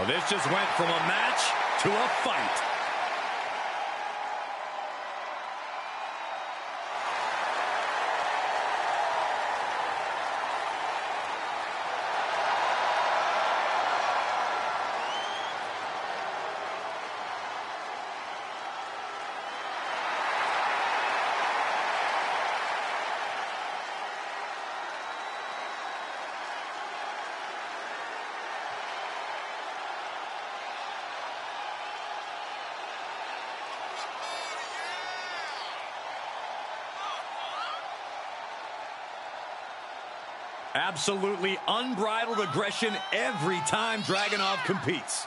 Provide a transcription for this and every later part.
Oh, this just went from a match to a fight. Absolutely unbridled aggression every time Dragunov competes.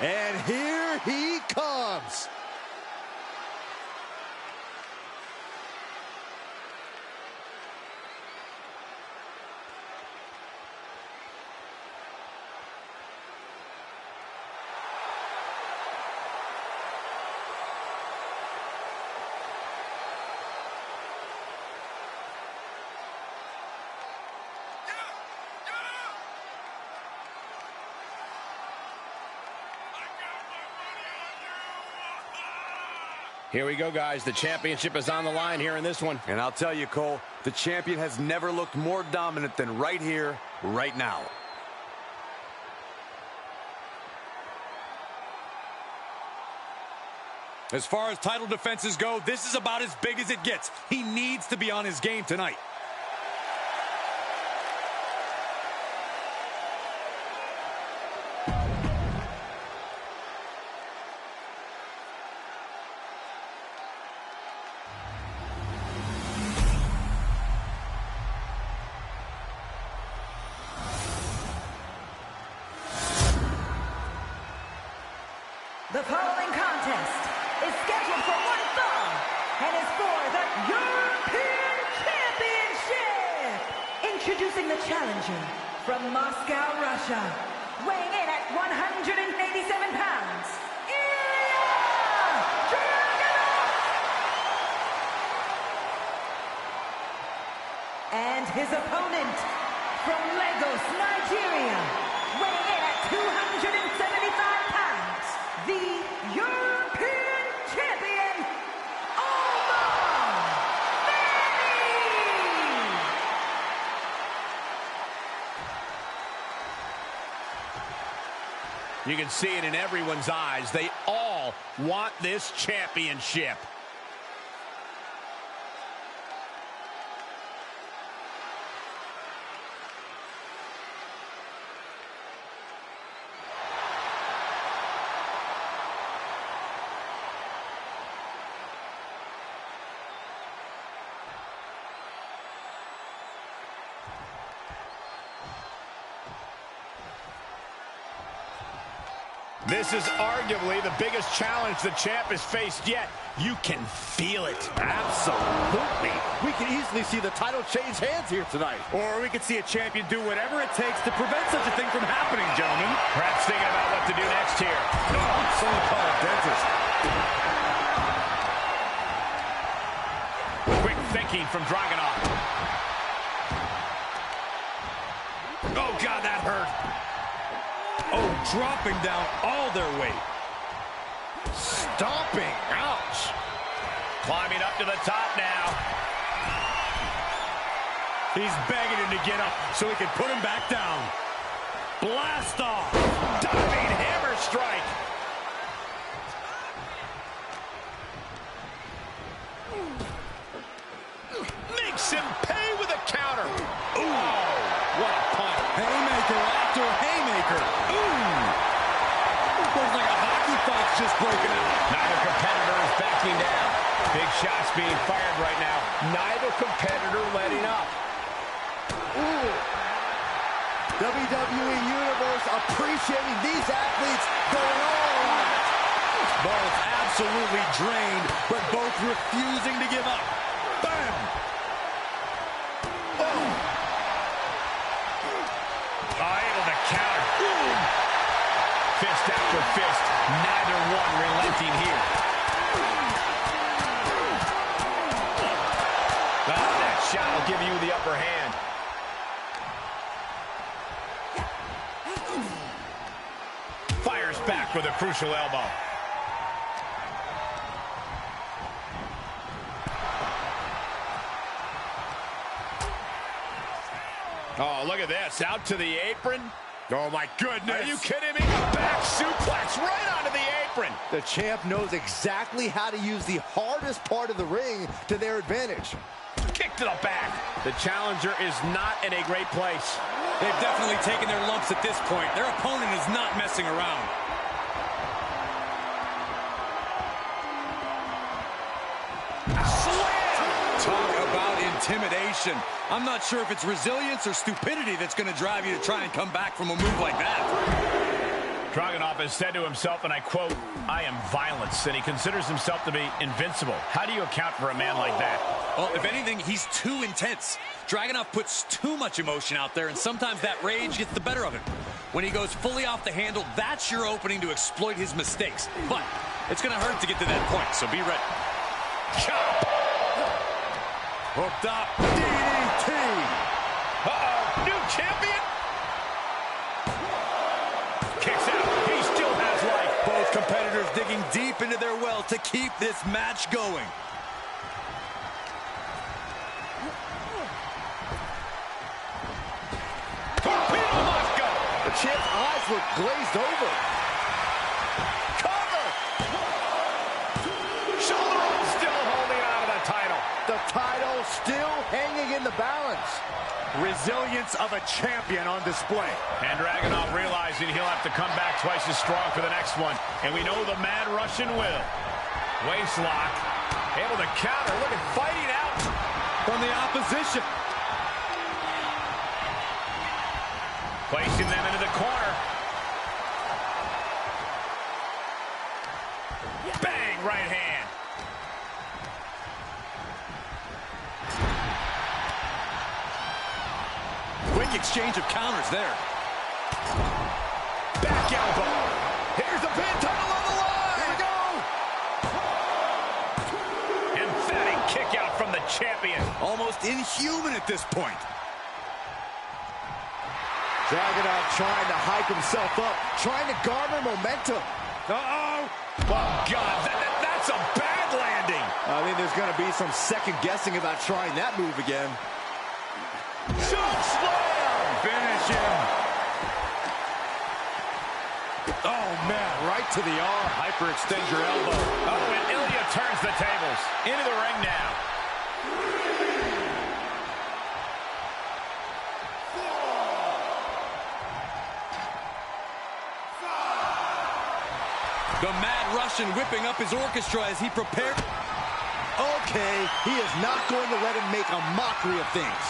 And here he comes. Here we go, guys. The championship is on the line here in this one. And I'll tell you, Cole, the champion has never looked more dominant than right here, right now. As far as title defenses go, this is about as big as it gets. He needs to be on his game tonight. The following contest is scheduled for one fall and is for the European Championship. Introducing the challenger from Moscow, Russia, weighing in at 187 pounds, and his opponent from Lagos, Nigeria, weighing in at 275 pounds, the European Champion, You can see it in everyone's eyes. They all want this championship. This is arguably the biggest challenge the champ has faced yet. You can feel it. Absolutely. We can easily see the title change hands here tonight. Or we could see a champion do whatever it takes to prevent such a thing from happening, gentlemen. Perhaps thinking about what to do next here. Oh, someone call a dentist. Quick thinking from Dragunov. Oh, God, that hurt. Oh, dropping down all their weight. Stomping. Ouch. Climbing up to the top now. He's begging him to get up so he can put him back down. Blast off. Diving hammer strike. Makes him pay with a counter. Ooh. What a punch. Haymaker after haymaker. Ooh. Looks like a hockey fight's just broken out. Neither competitor is backing down. Big shots being fired right now. Neither competitor letting up. Ooh. WWE Universe appreciating these athletes going all out. Both absolutely drained, but both refusing to give up. Bam! Able to counter. Ooh. fist after fist. Neither one relenting here. That shot will give you the upper hand. Fires back with a crucial elbow. Oh, look at this. Out to the apron. Oh, my goodness. Are you kidding me? Back suplex right onto the apron. The champ knows exactly how to use the hardest part of the ring to their advantage. Kick to the back. The challenger is not in a great place. They've definitely taken their lumps at this point. Their opponent is not messing around. Slam! Talk about intimidation. I'm not sure if it's resilience or stupidity that's going to drive you to try and come back from a move like that. Dragunov has said to himself, and I quote, "I am violence," and he considers himself to be invincible. How do you account for a man like that? Well, if anything, he's too intense. Dragunov puts too much emotion out there, and sometimes that rage gets the better of him. When he goes fully off the handle, that's your opening to exploit his mistakes. But it's going to hurt to get to that point, so be ready. Chop! Hooked up. DDT. Uh-oh, new champion? Kicks out. He still has life. Both competitors digging deep into their well to keep this match going. Torpedo must go. The champ's eyes look glazed over. Cover. Shoulder roll still holding on to the title. The title still hanging in the balance. Resilience of a champion on display. And Dragunov realizing he'll have to come back twice as strong for the next one. And we know the Mad Russian will. Waist lock. Able to counter. Look at fighting out From the opposition. Placing them into the corner. Bang, right hand. Quick exchange of counters there. Back elbow. Here's the pin, title on the line. Here we go. Emphatic kick out from the champion. Almost inhuman at this point. Dragunov trying to hype himself up, trying to garner momentum. Uh-oh. Oh, God, that's a bad landing. I think there's going to be some second guessing about trying that move again. Choke slam. Finish him. Oh, man, right to the arm. Hyperextend your elbow. Oh, and Ilya turns the tables. Into the ring now. The Mad Russian whipping up his orchestra as he prepared. Okay, he is not going to let him make a mockery of things.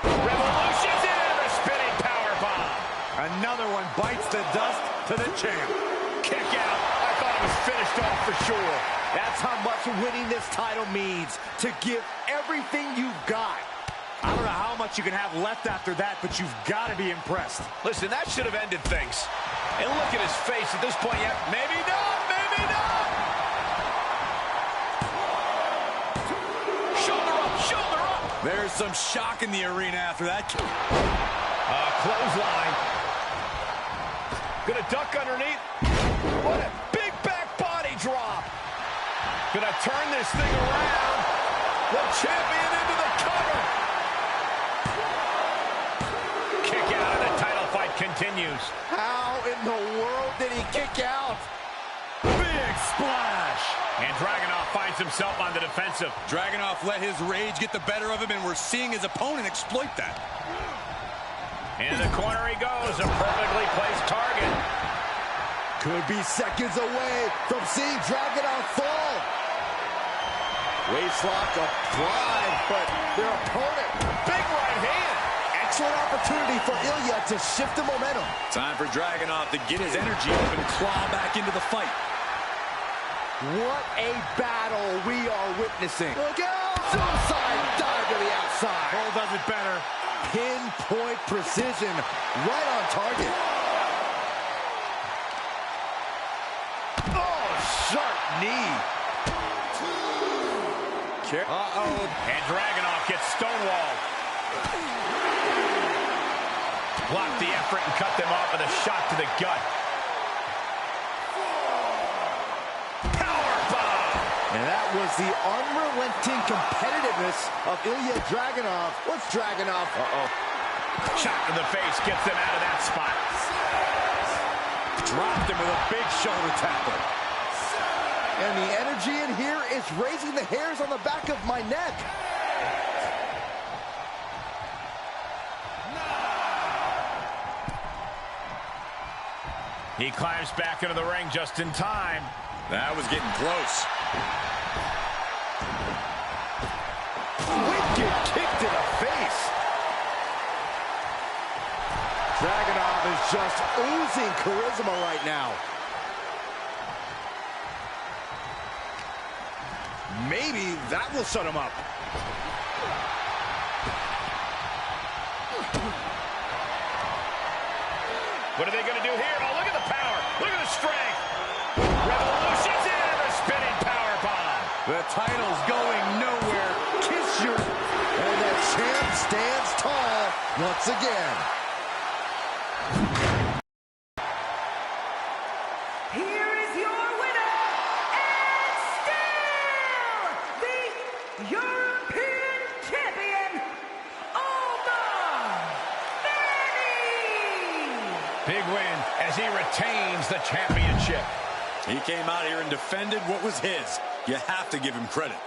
Revolution's in the spinning powerbomb. Another one bites the dust to the champ. Kick out. I thought it was finished off for sure. That's how much winning this title means, to give everything you've got. I don't know how much you can have left after that, but you've got to be impressed. Listen, that should have ended things. And look at his face at this point. Yeah, maybe not, maybe not. Shoulder up, shoulder up. There's some shock in the arena after that. Clothesline. Gonna duck underneath. What a big back body drop. Gonna turn this thing around. The champion into the cover. Kick out and the title fight continues. How in the world did he kick out? Big splash. And Dragunov finds himself on the defensive. Dragunov let his rage get the better of him, and we're seeing his opponent exploit that. In the corner he goes, a perfectly placed target. Could be seconds away from seeing Dragunov fall. Waistlock applied, but their opponent, Big right hand. excellent opportunity for Ilya to shift the momentum. Time for Dragunov to get his energy up and claw back into the fight. What a battle we are witnessing. Look out! Suicide dive to the outside. Cole does it better. Pinpoint precision, right on target. knee. Uh-oh. And Dragunov gets stonewalled. Blocked the effort and cut them off with a shot to the gut. Powerbomb! And that was the unrelenting competitiveness of Ilya Dragunov. What's Dragunov? Uh-oh. Shot to the face gets them out of that spot. Dropped him with a big shoulder tackle. And the energy in here is raising the hairs on the back of my neck. He climbs back into the ring just in time. That was getting close. Wicked kick to the face. Dragunov is just oozing charisma right now. Maybe that will shut him up. What are they going to do here? Oh, look at the power. Look at the strength. Revolution's in and a spinning power bomb. The title's going nowhere. Kiss your... And the champ stands tall once again. Here is your winner, and still the European champion, Big win as he retains the championship. He came out here and defended what was his. You have to give him credit.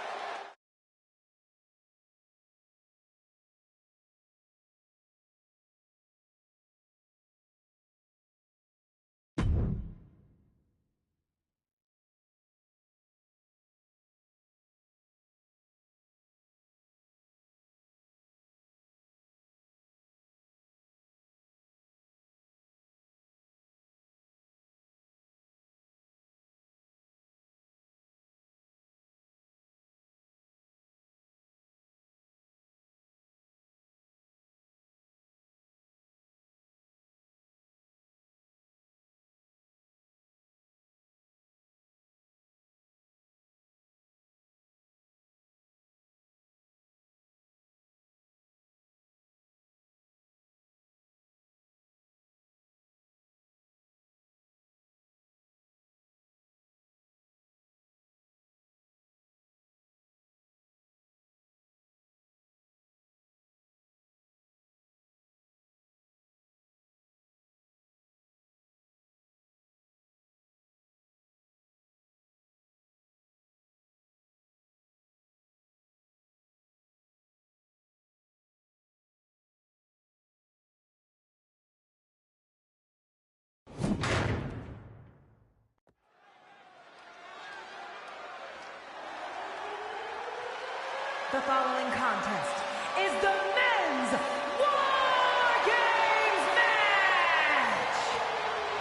The following contest is the men's War Games match.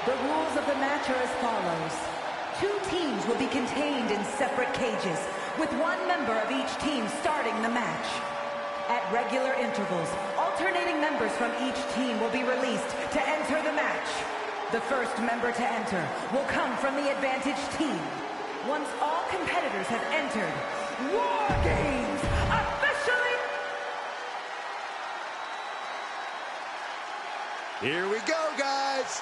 The rules of the match are as follows. 2 teams will be contained in separate cages, with 1 member of each team starting the match. At regular intervals, alternating members from each team will be released to enter the match. The first member to enter will come from the advantaged team. Once all competitors have entered, War Games officially... Here we go, guys.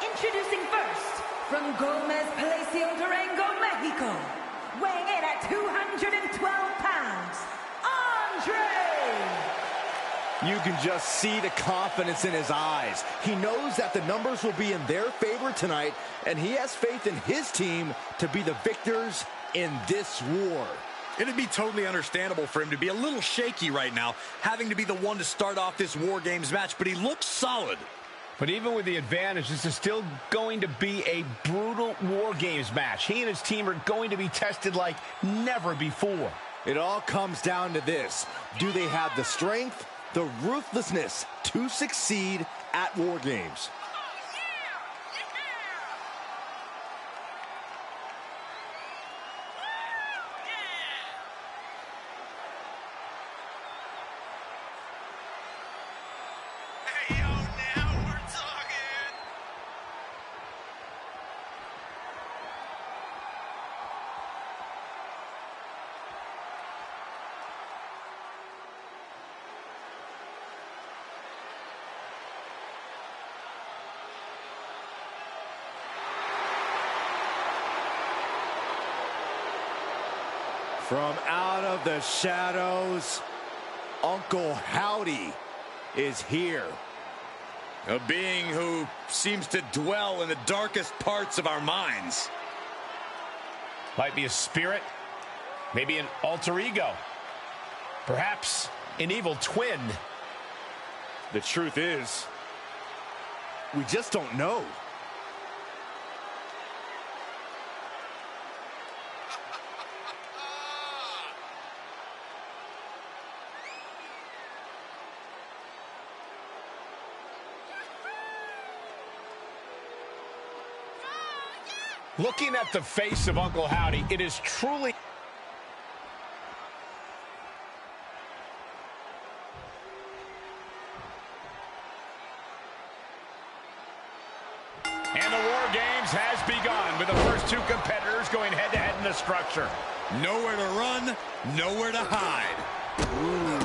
Introducing first, from Gomez Palacio, Durango, Mexico, weighing in at 212 pounds, Andre! You can just see the confidence in his eyes. He knows that the numbers will be in their favor tonight, and he has faith in his team to be the victors in this war. It'd be totally understandable for him to be a little shaky right now, having to be the one to start off this War Games match, but he looks solid. But even with the advantage, this is still going to be a brutal War Games match. He and his team are going to be tested like never before. It all comes down to this. Do they have the strength, the ruthlessness to succeed at War Games? From out of the shadows, Uncle Howdy is here. A being who seems to dwell in the darkest parts of our minds. Might be a spirit, maybe an alter ego, perhaps an evil twin. The truth is, we just don't know. Looking at the face of Uncle Howdy, it is truly... And the War Games has begun with the first two competitors going head-to-head in the structure. Nowhere to run, nowhere to hide. Ooh.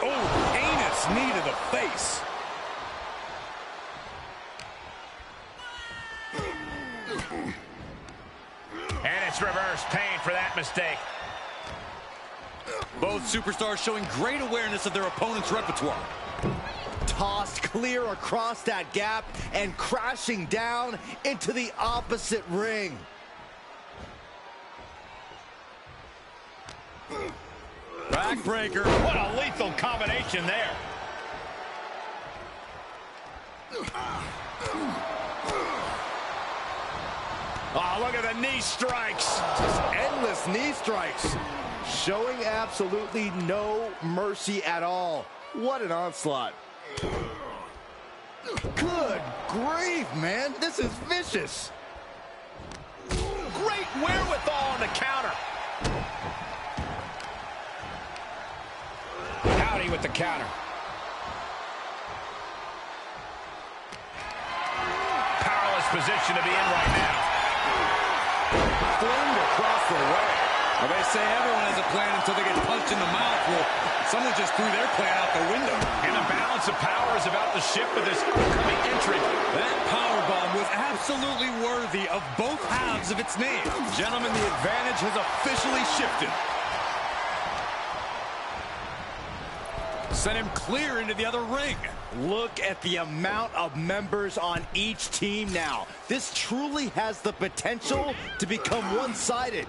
Oh, heinous knee to the face. And it's reverse pain for that mistake. Both superstars showing great awareness of their opponent's repertoire. Tossed clear across that gap and crashing down into the opposite ring. Backbreaker. What a lethal combination there. Oh, look at the knee strikes. Just endless knee strikes. Showing absolutely no mercy at all. What an onslaught. Good grief, man. This is vicious. Great wherewithal on the counter. Howdy with the counter. Powerless position to be in right now. Flinged across the way. Well, they say everyone has a plan until they get punched in the mouth. Well, someone just threw their plan out the window. And the balance of power is about to shift with this upcoming entrant. That powerbomb was absolutely worthy of both halves of its name. Gentlemen, the advantage has officially shifted. Sent him clear into the other ring. Look at the amount of members on each team now. This truly has the potential to become one-sided.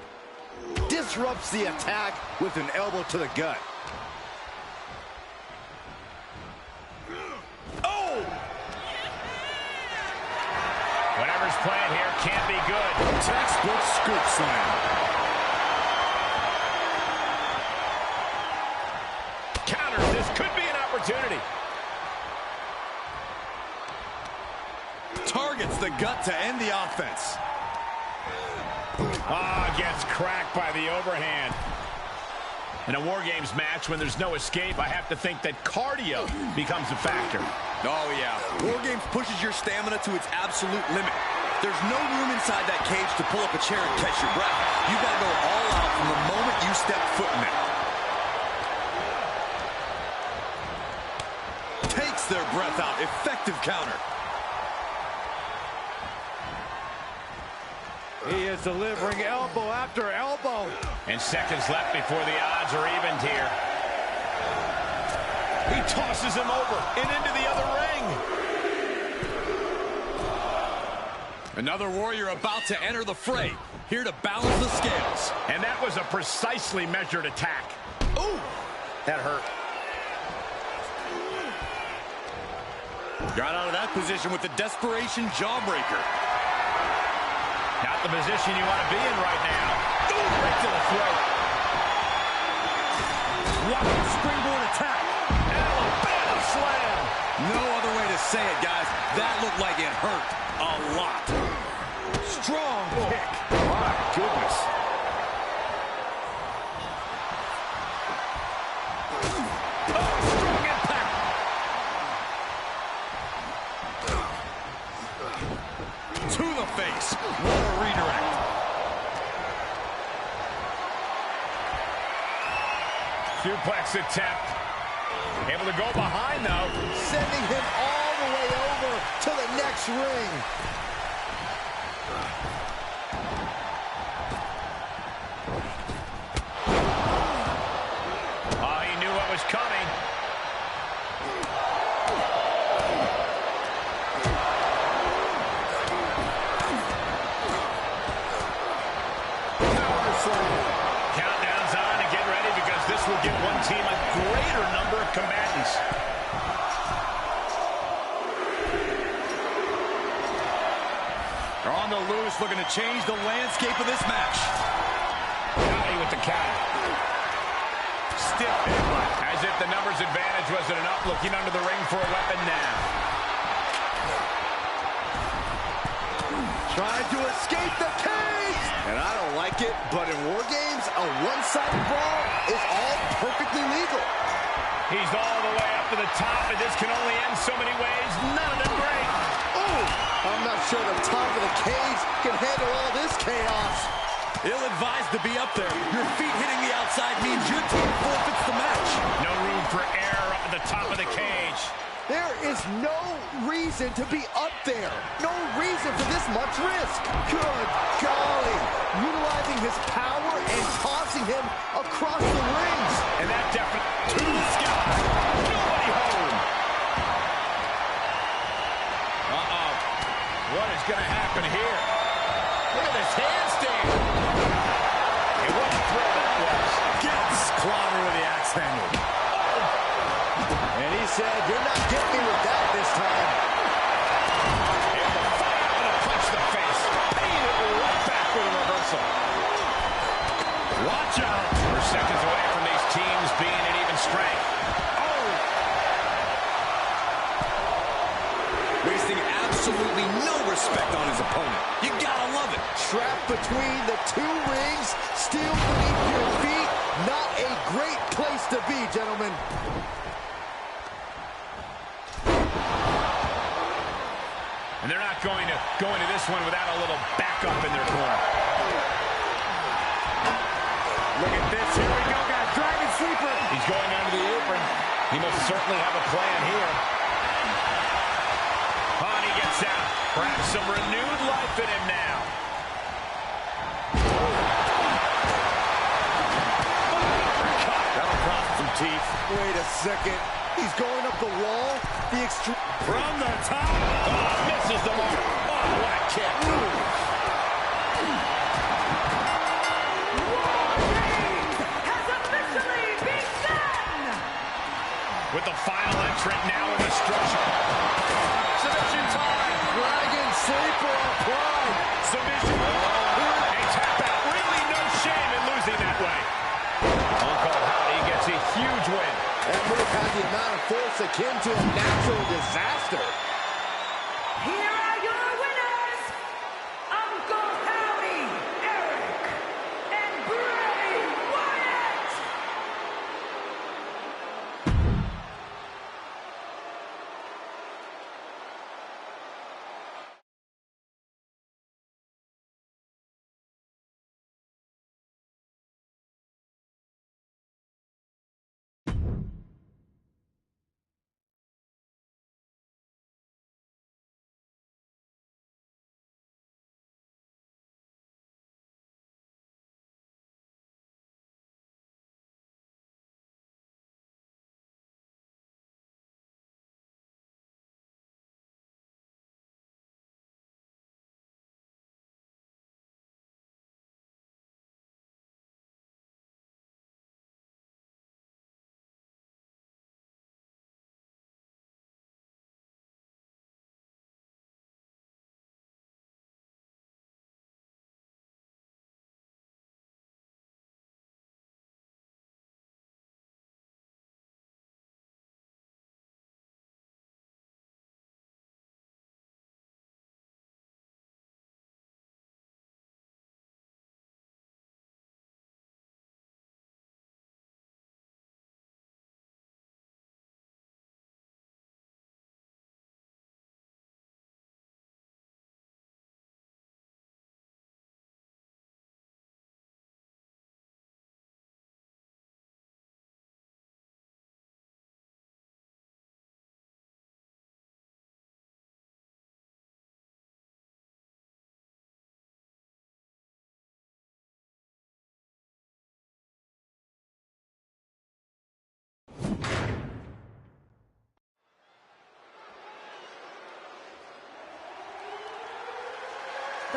Disrupts the attack with an elbow to the gut. Oh! Whatever's playing here can't be good. Textbook scoop slam. Counters. This could be an opportunity. Targets the gut to end the offense. Gets cracked by the overhand. In a War Games match, when there's no escape, I have to think that cardio becomes a factor. Oh, yeah. War Games pushes your stamina to its absolute limit. There's no room inside that cage to pull up a chair and catch your breath. You got to go all out from the moment you step foot in there. Takes their breath out. Effective counter. He is delivering elbow after elbow. And seconds left before the odds are evened here. He tosses him over and into the other ring. Another warrior about to enter the fray, here to balance the scales. And that was a precisely measured attack. Ooh, that hurt. Got out of that position with the desperation jawbreaker. Not the position you want to be in right now. Ooh, right to the throat. Wild springboard attack. Alabama slam. No other way to say it, guys. That looked like it hurt a lot. Strong kick. My goodness. Strong impact. To the face. What a redirect. Suplex attempt. Able to go behind, though. Sending him all the way over to the next ring. is coming. Countdown's on and get ready because this will give one team a greater number of combatants. They're on the loose, looking to change the landscape of this match. Cody with the counter. Stiff headbutt. As if the numbers advantage wasn't enough, looking under the ring for a weapon now. Trying to escape the cage! And I don't like it, but in War Games, a one-sided brawl is all perfectly legal. He's all the way up to the top, and this can only end so many ways. None of them great. Ooh, I'm not sure the top of the cage can handle all this chaos. Ill-advised to be up there. Your feet hitting the outside means your team forfeits the match. No room for error up at the top of the cage. There is no reason to be up there. No reason for this much risk. Good golly. Utilizing his power and tossing him across the rings. And that definitely to the sky. Nobody home. Uh-oh. What is going to happen here? Look at this handstand. And what a throw that was. Gets clobbered with the axe handle. And he said, you're not getting me with that this time. And the fight out and a punch to the face. Paying it right back with a reversal. Watch out. We're seconds away from these teams being at even strength. Oh! Wasting absolutely no respect on his opponent. You gotta love it. Trapped between the two rings, steel beneath your feet. Not a great place to be, gentlemen. And they're not going to go into this one without a little backup in their corner. Look at this. Here we go, guys. Dragon Sleeper. He's going under the apron. He must certainly have a plan here. On he gets out. Perhaps some renewed life in him now. That'll cross some teeth. Wait a second. He's going up the wall. The extreme. From the top. Oh, misses the mark. Oh, what a kick. Has officially begun! With the final entrant now in the structure. Submission time. Dragon Sleeper applied. Submission. A tap out. Really no shame in losing that way. Uncle Howdy gets a huge win. That move had the amount of force akin to a natural disaster.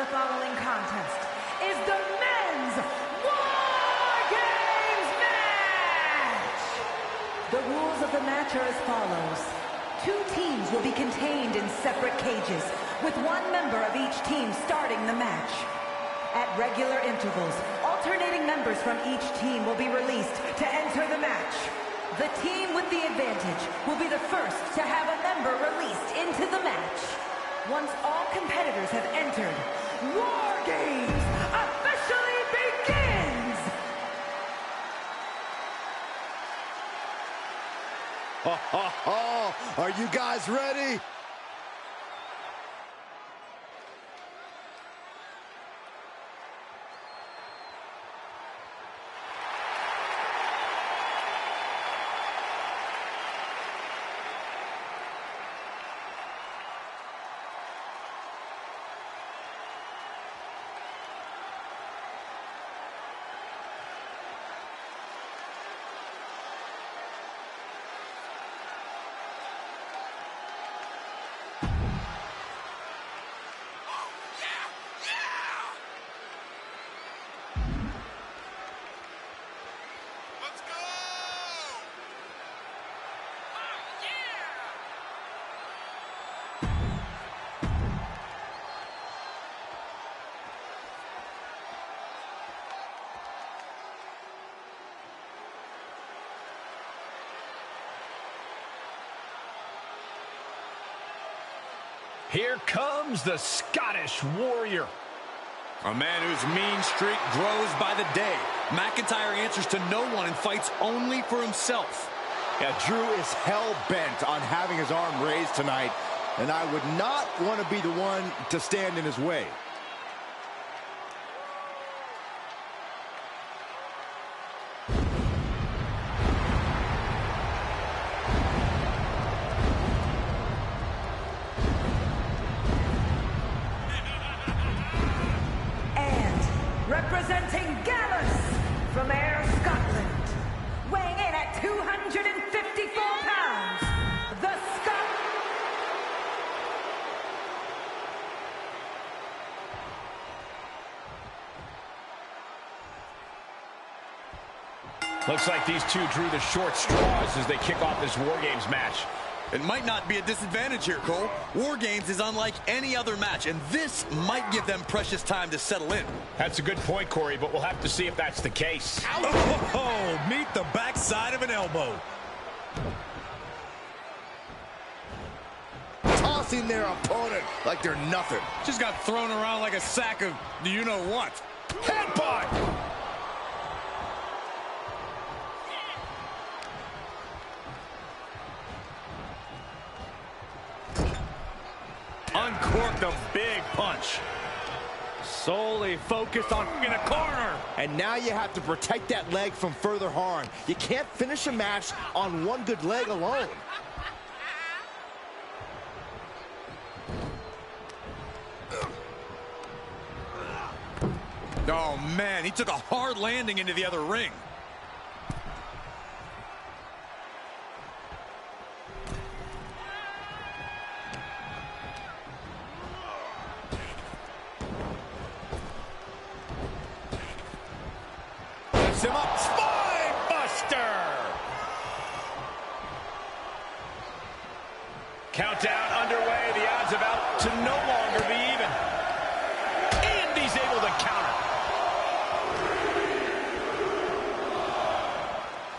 The following contest is the men's War Games match! The rules of the match are as follows. 2 teams will be contained in separate cages, with 1 member of each team starting the match. At regular intervals, alternating members from each team will be released to enter the match. The team with the advantage will be the first to have a member released into the match. Once all competitors have entered, War Games officially begins! Are you guys ready? Here comes the Scottish Warrior. A man whose mean streak grows by the day. McIntyre answers to no one and fights only for himself. Yeah, Drew is hell-bent on having his arm raised tonight, and I would not want to be the one to stand in his way. Representing Gallus from Ayr, Scotland, weighing in at 254 pounds, the Scot... Looks like these two drew the short straws as they kick off this War Games match. It might not be a disadvantage here, Cole. War Games is unlike any other match, and this might give them precious time to settle in. That's a good point, Corey, but we'll have to see if that's the case. Oh, meet the backside of an elbow. Tossing their opponent like they're nothing. Just got thrown around like a sack of do-you-know-what. Headbutt! Uncorked a big punch. Solely focused on in a corner. And now you have to protect that leg from further harm. You can't finish a match on one good leg alone. Oh, man, he took a hard landing into the other ring. Him up, spine buster. Countdown underway. The odds about to no longer be even. And he's able to counter.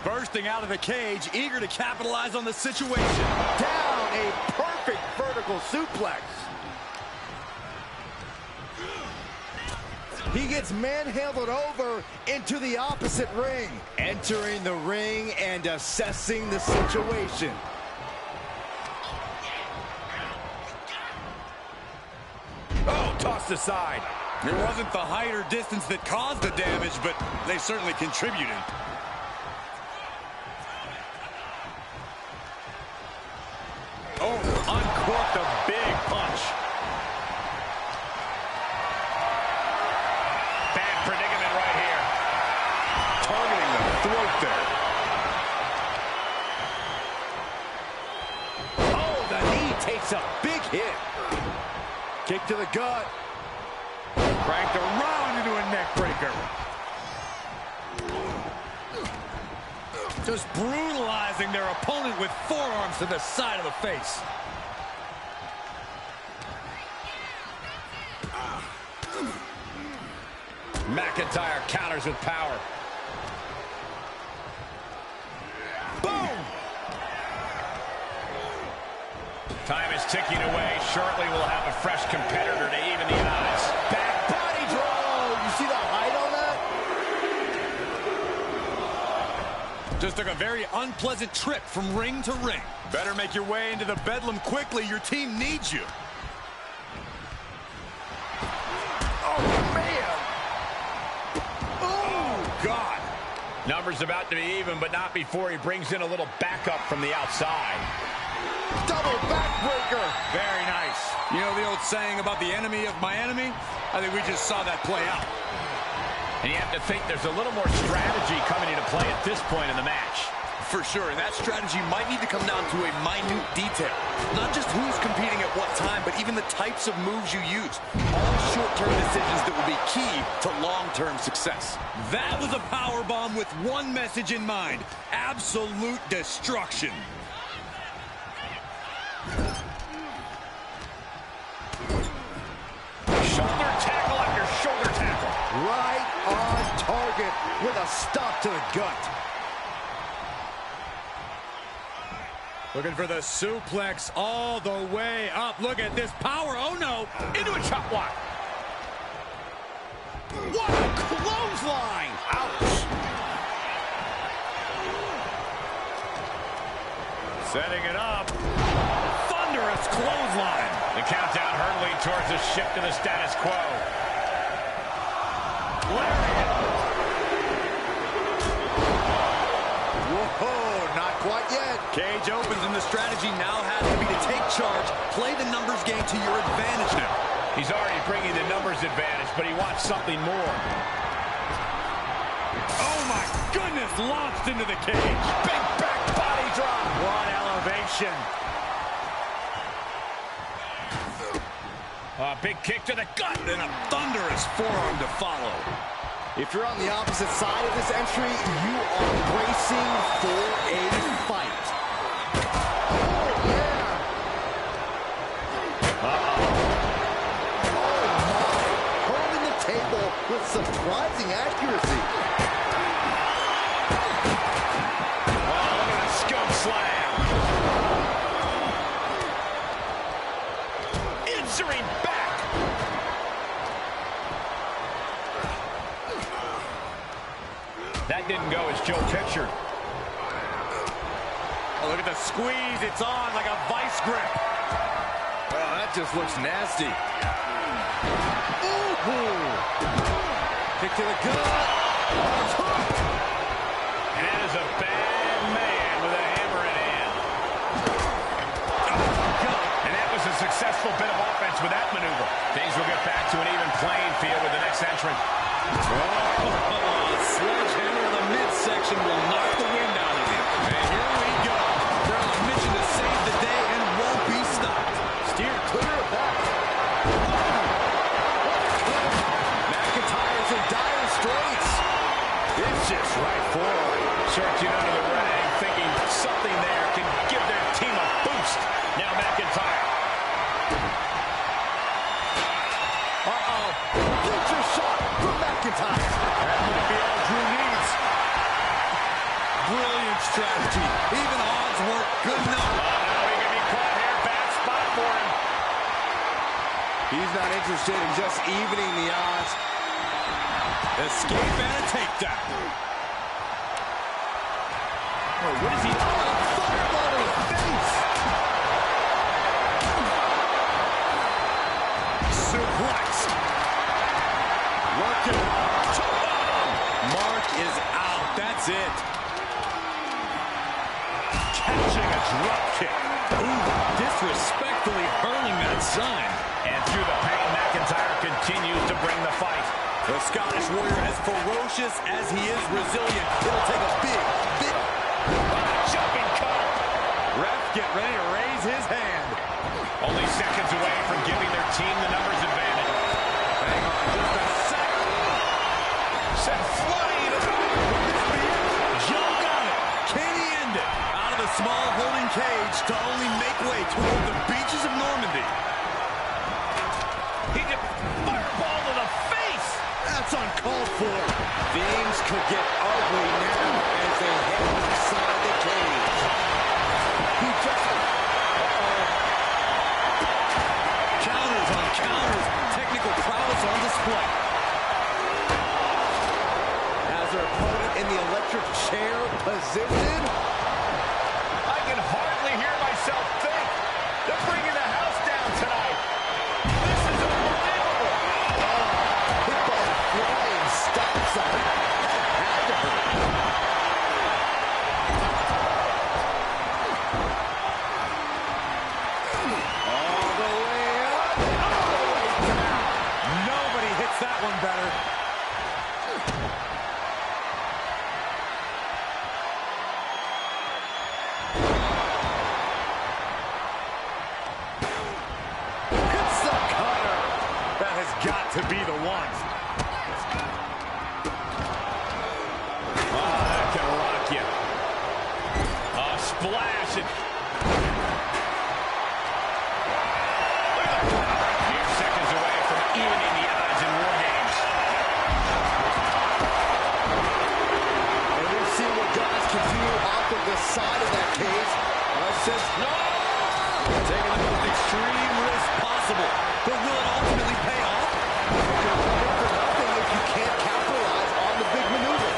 Bursting out of the cage, eager to capitalize on the situation. Down, a perfect vertical suplex. He gets manhandled over into the opposite ring. Entering the ring and assessing the situation. Oh, tossed aside. It wasn't the height or distance that caused the damage, but they certainly contributed. Oh, uncorked a big punch. Predicament right here. Targeting the throat there. Oh, the knee takes a big hit. Kick to the gut. Cranked around into a neck breaker. Just brutalizing their opponent with forearms to the side of the face. McIntyre counters with power. Boom! Time is ticking away. Shortly we'll have a fresh competitor to even the odds. Back body draw. You see the height on that? Just took a very unpleasant trip from ring to ring. Better make your way into the bedlam quickly. Your team needs you. God. Numbers about to be even, but not before he brings in a little backup from the outside. Double backbreaker. Very nice. You know the old saying about the enemy of my enemy? I think we just saw that play out. And you have to think there's a little more strategy coming into play at this point in the match. For sure, and that strategy might need to come down to a minute detail. Not just who's competing at what time, but even the types of moves you use. All short-term decisions that will be key to long-term success. That was a power bomb with one message in mind: absolute destruction. Shoulder tackle after shoulder tackle. Right on target with a stop to the gut. Looking for the suplex all the way up. Look at this power. Oh, no. Into a chop block. What a clothesline. Ouch. Setting it up. Thunderous clothesline. The countdown hurtling towards a shift to the status quo. Lariat. Whoa, not quite yet. Cage opens, and the strategy now has to be to take charge, play the numbers game to your advantage now. He's already bringing the numbers advantage, but he wants something more. Oh, my goodness. Launched into the cage. Big back body drop. What elevation. A big kick to the gut. And a thunderous forearm to follow. If you're on the opposite side of this entry, you are bracing for a fight. Oh, yeah. Oh, my. Holding the table with surprising accuracy. Oh, look at that scope slam. Answering back. That didn't go as Joe pictured. Oh, look at the squeeze. It's on like a vice grip. Oh, that just looks nasty. Ooh. Kick to the gut. And that is a bad man with a hammer in hand. And that was a successful bit of offense with that maneuver. Things will get back to an even playing field with the next entrant. Sledgehammer in the midsection will knock the wind out of him. And here we go. They're on a mission to save the day and won't be stopped. Steered clear of that. McIntyre's in dire straits. It's just right forward. Searching under the ring, thinking something there can give their team a boost. Now McIntyre. Uh-oh. Future shot from McIntyre. That might be all Drew needs. Brilliant strategy. Even odds weren't good enough. Now he can be caught here. Bad spot for him. He's not interested in just evening the odds. Escape and a takedown. Oh, what is he doing? Fireball to the face. Suplexed. Working. Mark is out. That's it. Catching a drop kick. Ooh, disrespectfully hurling that sign. And through the pain, McIntyre continues to bring the fight. The Scottish Warrior, as ferocious as he is resilient, it'll take a big Jumping cutter. ref, get ready to raise his hand. Only seconds away from giving their team the numbers advantage. Hang on. Sent flying. Joe got it. Can he end it? Out of the small holding cage to only make way toward the beaches of Normandy. He just fireball to the face. That's uncalled for. Things could get ugly now as they head inside the cage. He just... Counters on counters. Technical prowess on display. Has their opponent in the electric chair position. I can hardly hear myself think. They're bringing the house down tonight. This is unbelievable. Hit by a flying stop sign. Had to hurt. All the way up, all the way down. Nobody hits that one better. Hits the cutter. That has got to be the one. Oh, that can rock you. Oh, splash it. Mere seconds away from evening the odds in War Games. And we've seen what guys can do off of the side of that cage. Taking the most extreme risk possible. But will it ultimately pay off? You're running for nothing if you can't capitalize on the big maneuver.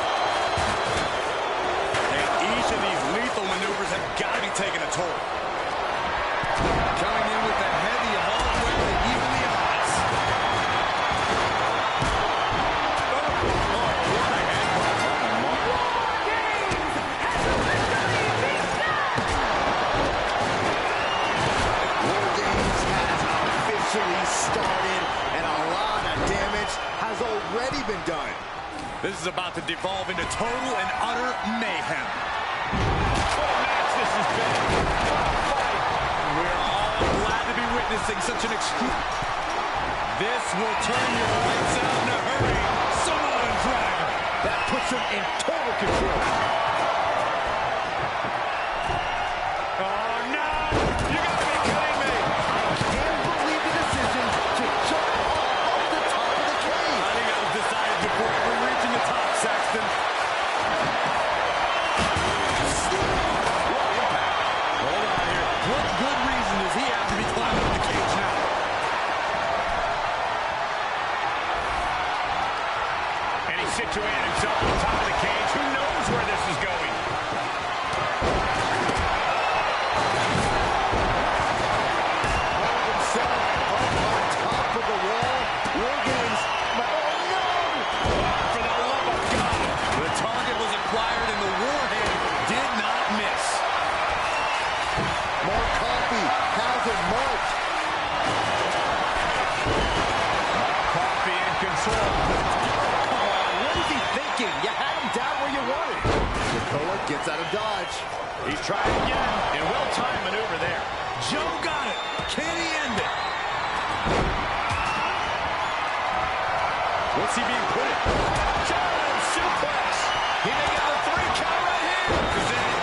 And each of these lethal maneuvers have got to be taking a toll. Coming in with the heavy hardware to even the odds. War Games has officially started, and a lot of damage has already been done. This is about to devolve into total and utter mayhem. What a match this has been. What a fight. We're all glad to be witnessing such an extreme. This will turn your lights out in a hurry. Samoan Dragon. That puts him in total control. Oh, no! You gotta be kidding me! Can't believe the decision to jump off the top of the cage. I think that was decided before ever reaching the top, Saxton. What impact? Hold on here. What good reason does he have to be climbing up the cage now? And he situated himself on top of the cage. Who knows where this is going? Himself up on top of the wall. War Games. Oh, no! For the love of God. The target was acquired and the warhead did not miss. More coffee has it marked. Coffee in control. What is he thinking? You had him down where you wanted. Dakota gets out of dodge. He's trying again. And well-timed maneuver there. Joe got it. Can he end it? What's he being put in? German suplex. He may get a 3 count right here. Is that it?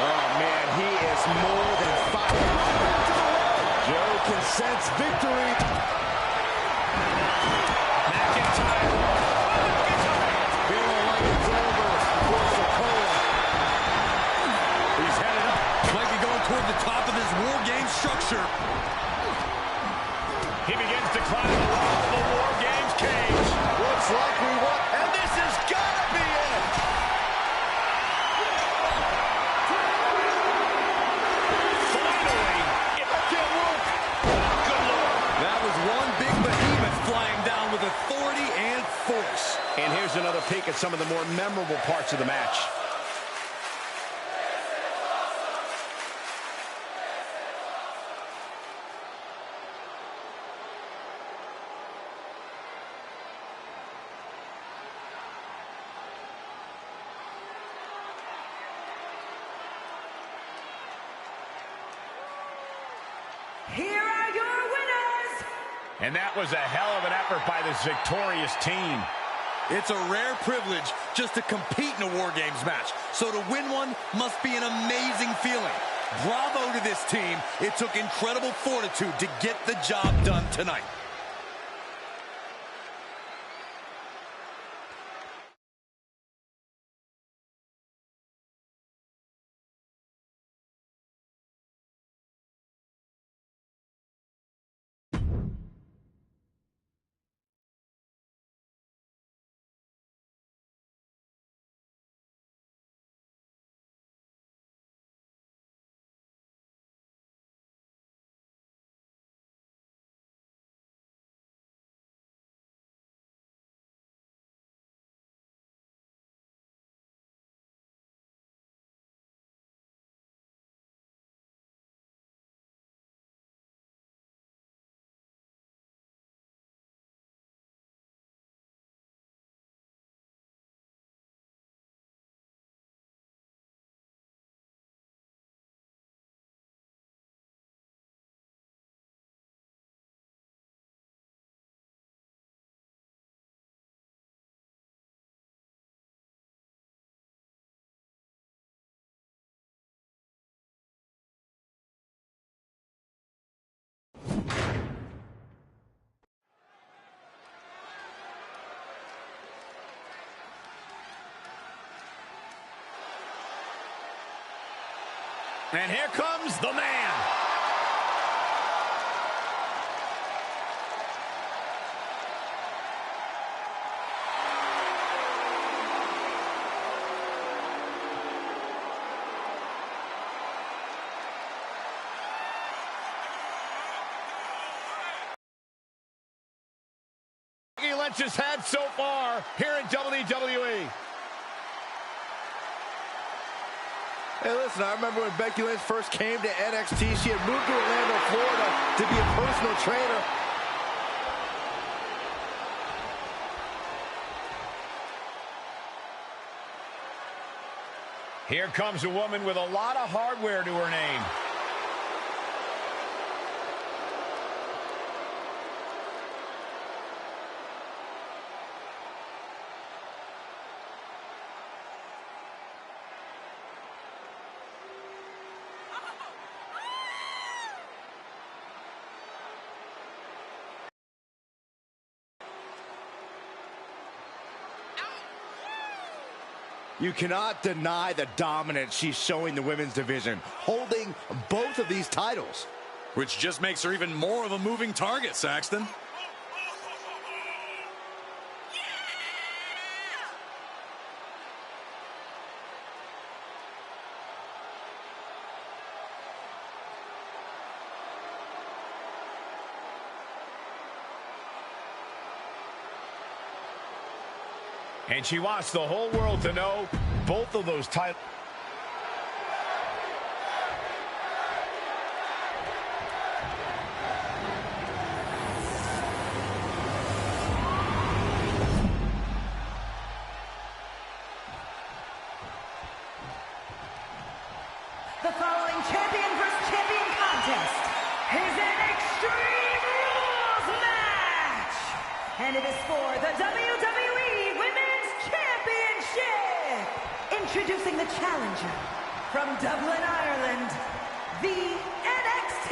Oh, man, he is more than fired up. Joe can sense victory. McIntyre. Feeling like it's over for Dakota. He's headed up. Might be going toward the top of this War Games structure. He begins to climb the wall of the War Games cage. Looks like we won. And this has got to be it. Finally, it can't work. Good Lord. That was one big behemoth flying down with authority and force. And here's another peek at some of the more memorable parts of the match. Here are your winners. And that was a hell of an effort by this victorious team. It's a rare privilege just to compete in a War Games match. So to win one must be an amazing feeling. Bravo to this team. It took incredible fortitude to get the job done tonight. And here comes the man. Lynch has had so far here in WWE. Hey, listen, I remember when Becky Lynch first came to NXT, she had moved to Orlando, Florida to be a personal trainer. Here comes a woman with a lot of hardware to her name. You cannot deny the dominance she's showing the women's division, holding both of these titles. Which just makes her even more of a moving target, Saxton. And she wants the whole world to know both of those titles. The following champion versus champion contest is an Extreme Rules match. And it is for the WWE Women's Championship. Introducing the challenger from Dublin, Ireland, the NXT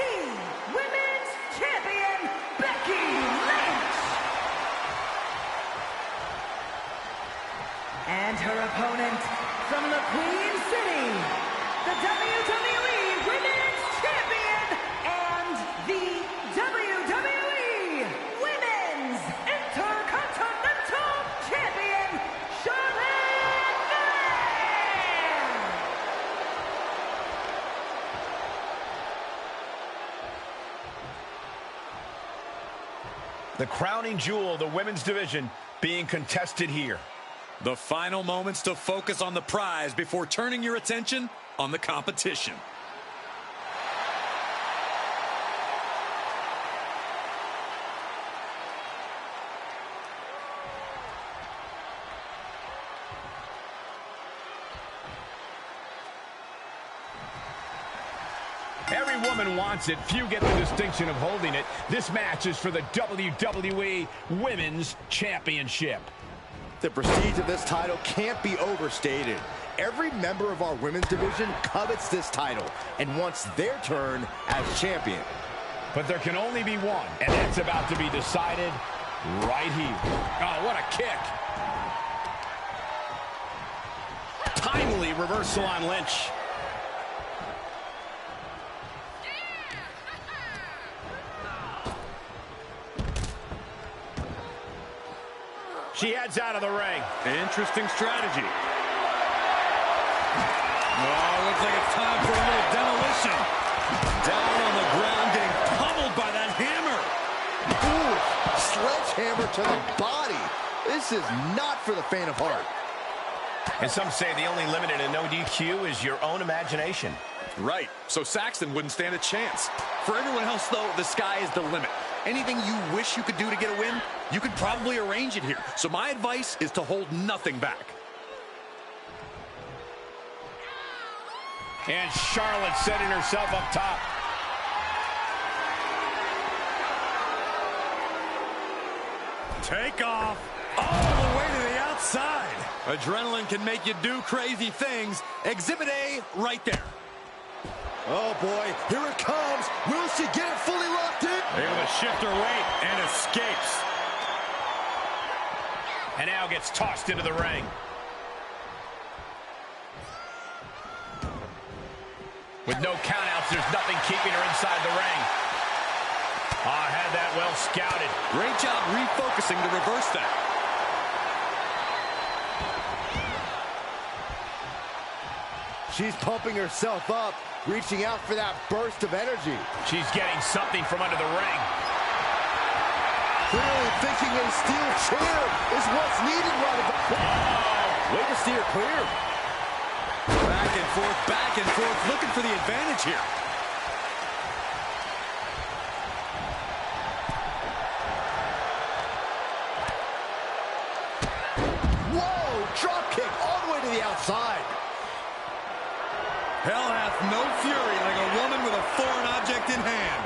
Women's Champion, Becky Lynch. And her opponent from the Queen City, the WWE Women's Champion and the WWE Women's Intercontinental Champion, Charlotte Flair. The crowning jewel of the women's division being contested here. The final moments to focus on the prize before turning your attention on the competition. Every woman wants it. Few get the distinction of holding it. This match is for the WWE Women's Championship. The prestige of this title can't be overstated. Every member of our women's division covets this title and wants their turn as champion. But there can only be one, and that's about to be decided right here. Oh, what a kick. Timely reversal on Lynch. She heads out of the ring. Interesting strategy. Oh, looks like it's time for a little demolition. Down on the ground, getting pummeled by that hammer. Ooh, sledgehammer to the body. This is not for the faint of heart. And some say the only limit in a no DQ is your own imagination. Right, so Saxton wouldn't stand a chance. For everyone else, though, the sky is the limit. Anything you wish you could do to get a win, you could probably arrange it here. So my advice is to hold nothing back. And Charlotte setting herself up top. Take off all the way to the outside. Adrenaline can make you do crazy things. Exhibit A right there. Oh, boy, here it comes. Will she get it fully locked in? Able to shift her weight and escapes. And now gets tossed into the ring. With no countouts, there's nothing keeping her inside the ring. Ah, had that well scouted. Great job refocusing to reverse that. She's pumping herself up, reaching out for that burst of energy. She's getting something from under the ring. Clearly thinking a steel chair is what's needed right about. Oh, way to steer clear. Back and forth, looking for the advantage here. Whoa, drop kick all the way to the outside. Hell hath no fury like a woman with a foreign object in hand.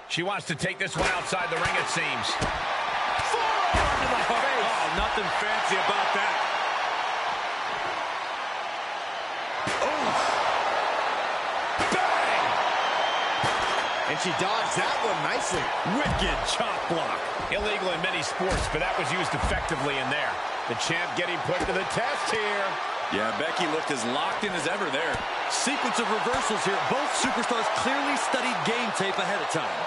She wants to take this one outside the ring, it seems. Forearm to the face. Oh, nothing fancy about that. Oh. Bang! And she dodged that one nicely. Wicked chop block. Illegal in many sports, but that was used effectively in there. The champ getting put to the test here. Yeah, Becky looked as locked in as ever there. Sequence of reversals here. Both superstars clearly studied game tape ahead of time.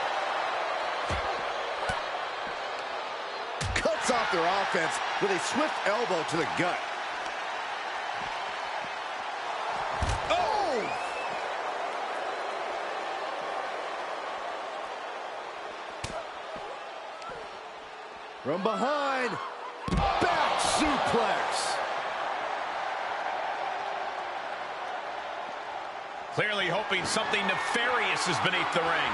Cuts off their offense with a swift elbow to the gut. Oh! From behind, back suplex. Clearly hoping something nefarious is beneath the ring.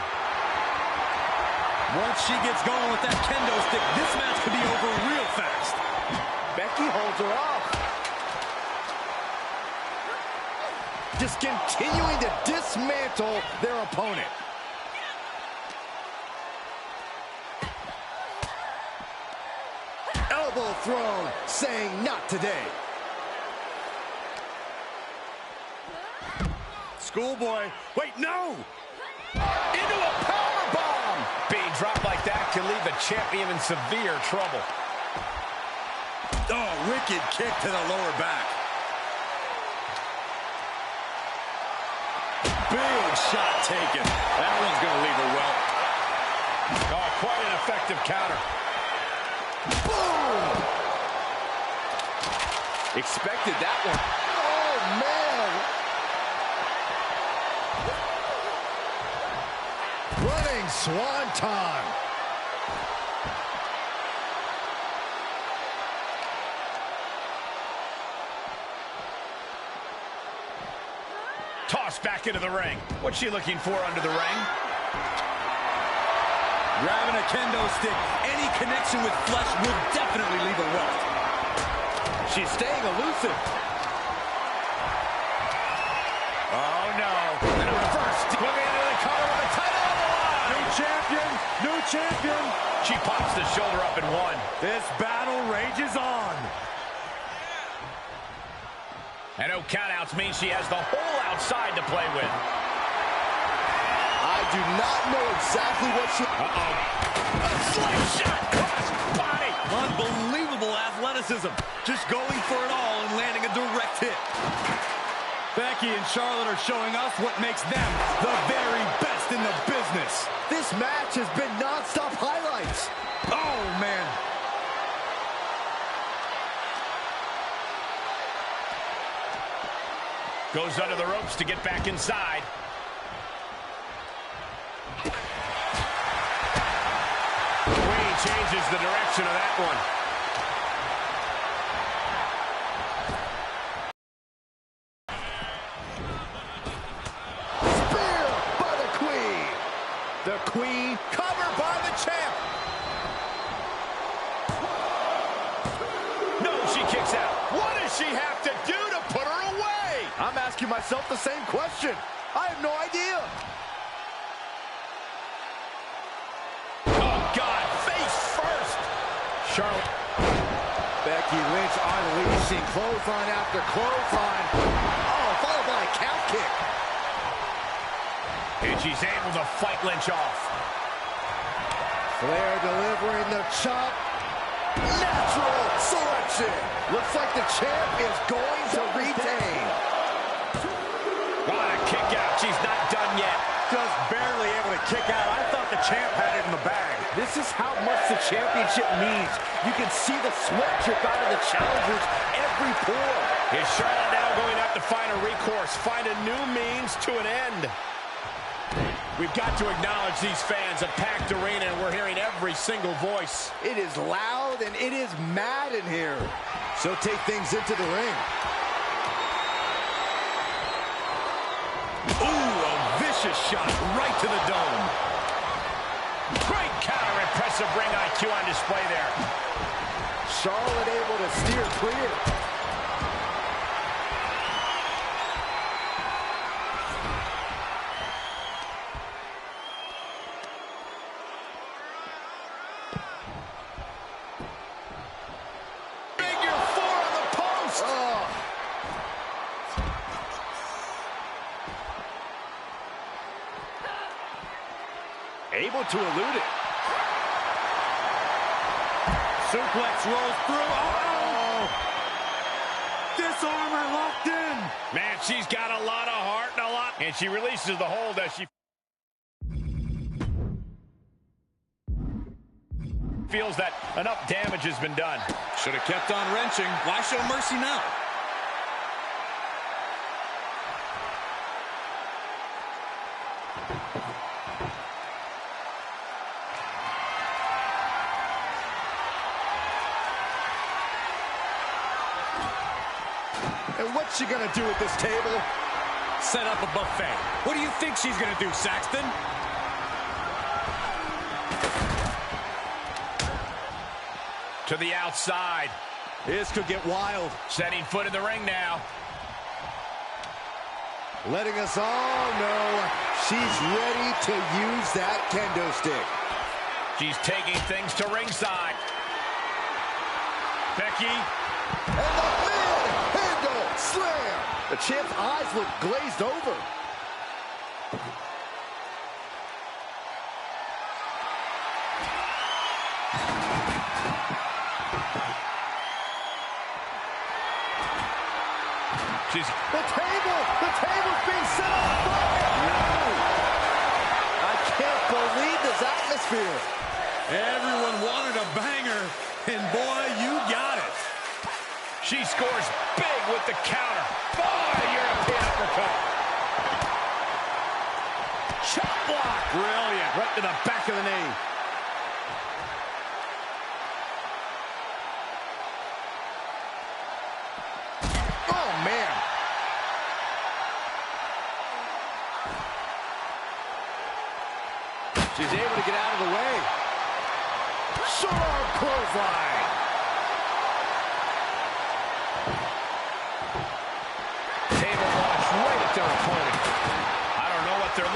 Once she gets going with that kendo stick, this match could be over real fast. Becky holds her off. Just continuing to dismantle their opponent. Elbow thrown, saying not today. Schoolboy. Wait, no! Into a powerbomb! Being dropped like that can leave the champion in severe trouble. Oh, wicked kick to the lower back. Big shot taken. That one's going to leave her well. Oh, quite an effective counter. Boom! Expected that one. Oh, man! Running swanton. Tossed back into the ring. What's she looking for under the ring? Grabbing a kendo stick. Any connection with flesh will definitely leave her welt. She's staying elusive. Oh, no. And a reverse. Moving into the cover with the title on the line. New champion, new champion. She pops the shoulder up and won. This battle rages on. And no countouts means she has the whole outside to play with. I do not know exactly what she... A slingshot cross body. Unbelievable athleticism. Just going for it all and landing a direct hit. Becky and Charlotte are showing us what makes them the very best in the business. This match has been non-stop highlights. Oh, man. Goes under the ropes to get back inside. Queen changes the direction of that one. Spear by the Queen. The Queen covered by the champ. No, she kicks out. What does she have to do to put her away? I'm asking myself the same question. I have no idea. Oh, God, face first. Charlotte. Becky Lynch unleashing clothesline after clothesline. Oh, followed by a count kick. And she's able to fight Lynch off. Flair delivering the chop. Natural selection. Looks like the champ is going to retain. What a kick out. She's not done yet. Just barely able to kick out. I thought the champ had it in the bag. This is how much the championship means. You can see the sweat drip out of the challengers every pore. Is Charlotte now going to have to find a recourse, find a new means to an end? We've got to acknowledge these fans, a packed arena, and we're hearing every single voice. It is loud and it is mad in here. So take things into the ring. Ooh, a vicious shot right to the dome. Great counter, impressive ring IQ on display there. Charlotte able to steer clear. Figure four on the post. Oh. Able to elude it. Suplex rolls through. Oh! Disarmor locked in. Man, she's got a lot of heart and a lot. And she releases the hold as she feels that enough damage has been done. Should have kept on wrenching. Why show mercy now? And what's she gonna do at this table? Set up a buffet. What do you think she's gonna do, Saxton? To the outside. This could get wild. Setting foot in the ring now. Letting us all know she's ready to use that kendo stick. She's taking things to ringside. Becky. And the mid-handle slam. The champ's eyes look glazed over. The table's being set on fire. No. I can't believe this atmosphere. Everyone wanted a banger, and boy, you got it. She scores big with the counter. Boy, European uppercut. Chop block. Brilliant. Right to the back of the knee. Oh, man. She's able to get out of the way. Short clothesline.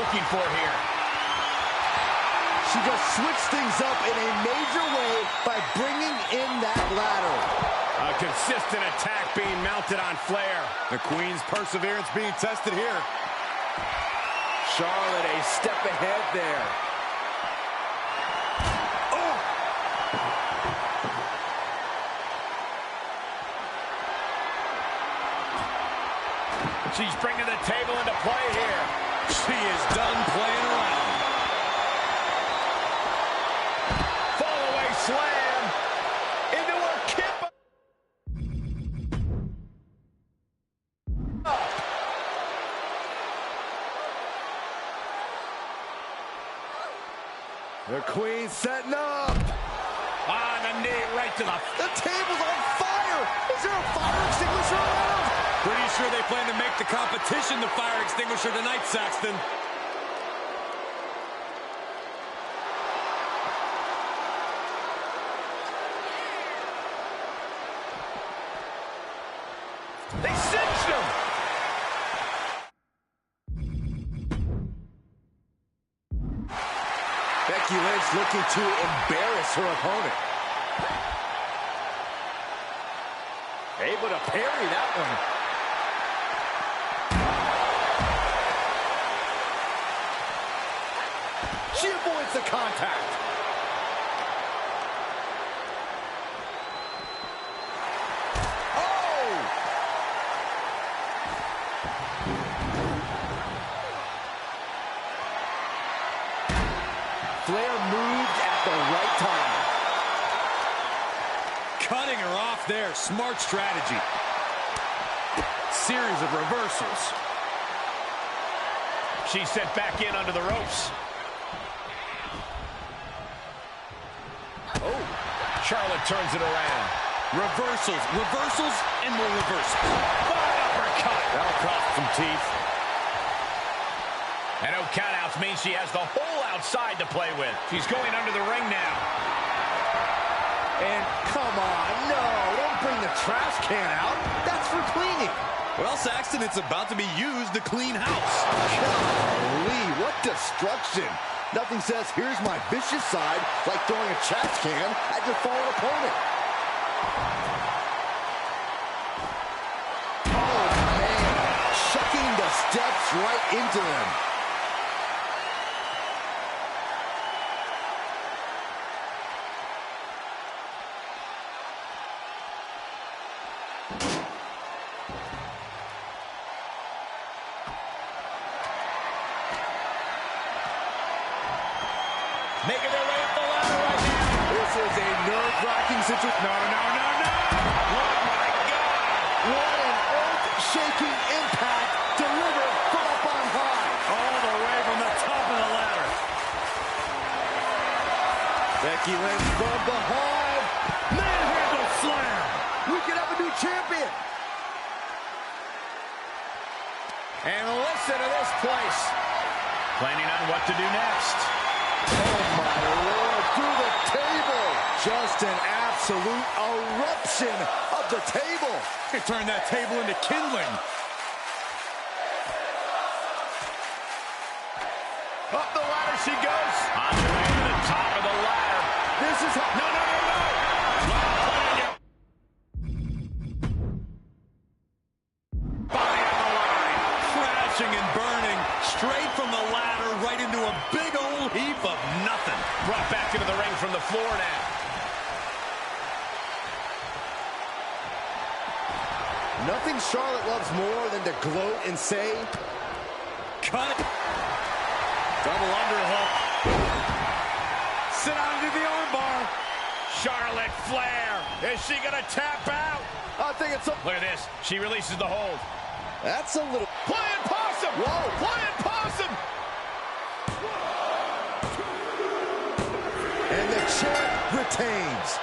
looking for here. She just switched things up in a major way by bringing in that ladder. A consistent attack being mounted on Flair. The Queen's perseverance being tested here. Charlotte a step ahead there. Oh! She's bringing the table into play here. She is done playing around. Fall-away slam into her kip. The Queen setting up. On the knee, right to the... The table's on fire. Is there a fire extinguisher around? Pretty sure they plan to make the competition the fire extinguisher tonight, Saxton. They cinched him. Becky Lynch looking to embarrass her opponent. Able to parry that one. She avoids the contact. Oh! Flair moved at the right time. Cutting her off there. Smart strategy. Series of reversals. She's sent back in under the ropes. Oh, Charlotte turns it around. Reversals, reversals, and more reversals. What an uppercut. That'll cost some teeth. And no countouts means she has the whole outside to play with. She's going under the ring now. And come on, no, don't bring the trash can out. That's for cleaning. Well, Saxton, it's about to be used to clean house. Golly, what destruction. Nothing says, here's my vicious side, like throwing a trash can at your fallen opponent. Oh, man, shucking the steps right into them. Making their way up the ladder right now. This is a nerve-wracking situation. No, no, no, no. Oh, my God. What an earth-shaking impact delivered from up on high. All the way from the top of the ladder. Becky Lynch from behind. Manhandle slam. We could have a new champion. And listen to this place. Planning on what to do next. Oh, my Lord, through the table. Just an absolute eruption of the table. They turned that table into kindling. Up the ladder she goes. On the way to the top of the ladder. This is... No, no, no, no. Body on the line. Crashing and burning straight from the ladder right into a big old heap of nothing. Brought back into the ring from the floor now. Nothing Charlotte loves more than to gloat and say... Cut it. Double underhook. Sit down into the armbar. Charlotte Flair. Is she going to tap out? I think it's a... Look at this. She releases the hold. That's a little... Flying possum. Whoa. Flying possum. And the champ retains.